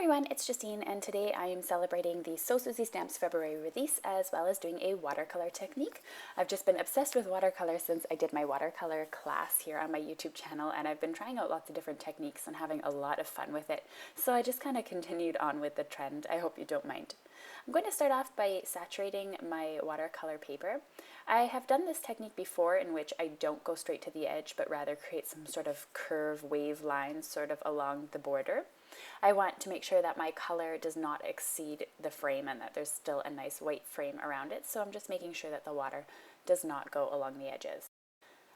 everyone, it's Justine, and today I am celebrating the So Suzy Stamps February release as well as doing a watercolor technique. I've just been obsessed with watercolor since I did my watercolor class here on my YouTube channel, and I've been trying out lots of different techniques and having a lot of fun with it. So I just kind of continued on with the trend. I hope you don't mind. I'm going to start off by saturating my watercolor paper. I have done this technique before in which I don't go straight to the edge but rather create some sort of curve wave lines sort of along the border. I want to make sure that my color does not exceed the frame and that there's still a nice white frame around it, so I'm just making sure that the water does not go along the edges.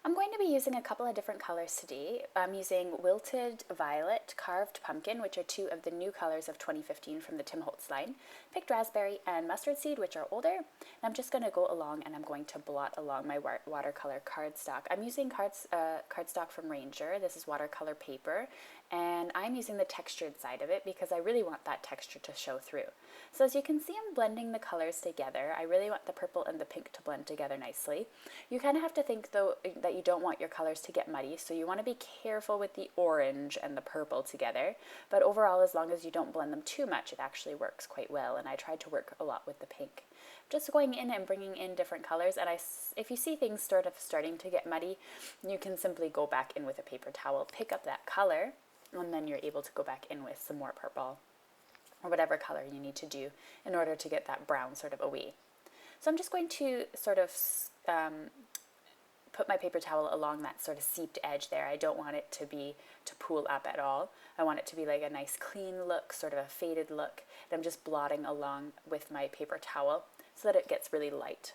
I'm going to be using a couple of different colors today. I'm using Wilted Violet, Carved Pumpkin, which are two of the new colors of 2015 from the Tim Holtz line, Picked Raspberry, and Mustard Seed, which are older. And I'm just going to go along and I'm going to blot along my watercolor cardstock. I'm using cardstock from Ranger. This is watercolor paper, and I'm using the textured side of it because I really want that texture to show through. So as you can see, I'm blending the colors together. I really want the purple and the pink to blend together nicely. You kind of have to think though that you don't want your colors to get muddy, so you want to be careful with the orange and the purple together, but overall, as long as you don't blend them too much, it actually works quite well, and I tried to work a lot with the pink. Just going in and bringing in different colors, and if you see things starting to get muddy, you can simply go back in with a paper towel, pick up that color, and then you're able to go back in with some more purple or whatever color you need to do in order to get that brown sort of away. So I'm just going to sort of put my paper towel along that sort of seeped edge there. I don't want it to pool up at all. I want it to be like a nice clean look, sort of a faded look. And I'm just blotting along with my paper towel so that it gets really light.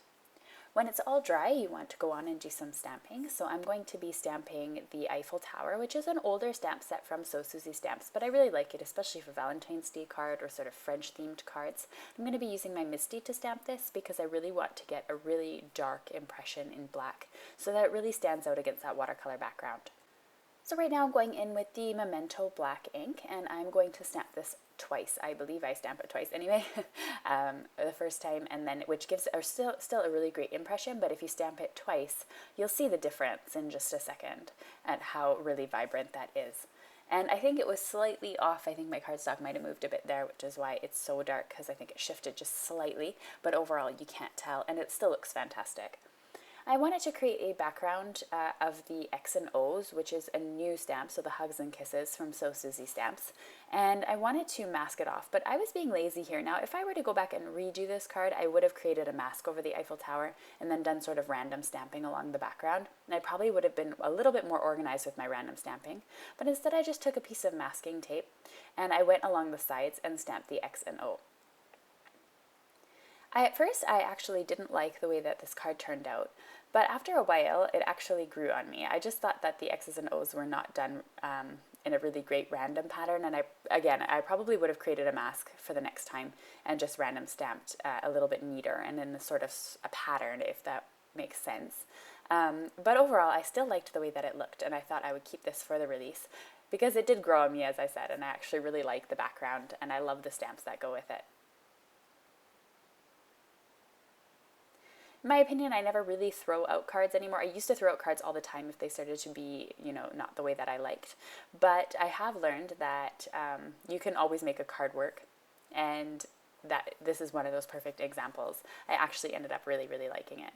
When it's all dry, you want to go on and do some stamping. So I'm going to be stamping the Eiffel Tower, which is an older stamp set from So Suzy Stamps, but I really like it, especially for Valentine's Day card or sort of French-themed cards. I'm going to be using my Misty to stamp this because I really want to get a really dark impression in black so that it really stands out against that watercolor background. So right now I'm going in with the Memento black ink, and I'm going to stamp this twice. I believe I stamp it twice anyway, the first time, and then which gives still a really great impression, but if you stamp it twice, you'll see the difference in just a second and how really vibrant that is. And I think it was slightly off. I think my cardstock might have moved a bit there, which is why it's so dark, because I think it shifted just slightly, but overall you can't tell, and it still looks fantastic. I wanted to create a background of the X and O's, which is a new stamp, so the Hugs and Kisses from So Suzy Stamps, and I wanted to mask it off, but I was being lazy here. Now, if I were to go back and redo this card, I would have created a mask over the Eiffel Tower and then done sort of random stamping along the background, and I probably would have been a little bit more organized with my random stamping, but instead I just took a piece of masking tape and I went along the sides and stamped the X and O. At first, I actually didn't like the way that this card turned out, but after a while, it actually grew on me. I just thought that the X's and O's were not done in a really great random pattern, and I probably would have created a mask for the next time and just random stamped a little bit neater and in the sort of a pattern, if that makes sense. But overall, I still liked the way that it looked, and I thought I would keep this for the release because it did grow on me, as I said, and I actually really like the background, and I love the stamps that go with it. In my opinion, I never really throw out cards anymore. I used to throw out cards all the time if they started to be, not the way that I liked. But I have learned that you can always make a card work, and that this is one of those perfect examples. I actually ended up really, really liking it.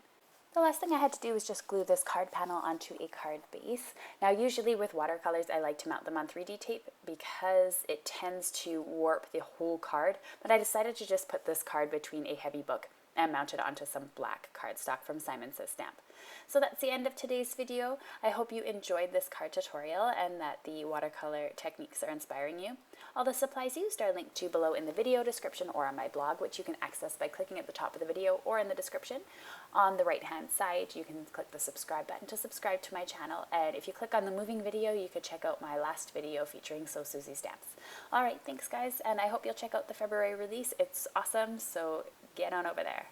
The last thing I had to do was just glue this card panel onto a card base. Now, usually with watercolors, I like to mount them on 3D tape because it tends to warp the whole card, but I decided to just put this card between a heavy book and mount it onto some black cardstock from Simon Says Stamp. So that's the end of today's video. I hope you enjoyed this card tutorial and that the watercolor techniques are inspiring you. All the supplies used are linked to below in the video description or on my blog, which you can access by clicking at the top of the video or in the description. On the right hand side, you can click the subscribe button to subscribe to my channel, and if you click on the moving video, you could check out my last video featuring So Suzy Stamps. Alright, thanks guys, and I hope you'll check out the February release. It's awesome, so get on over there.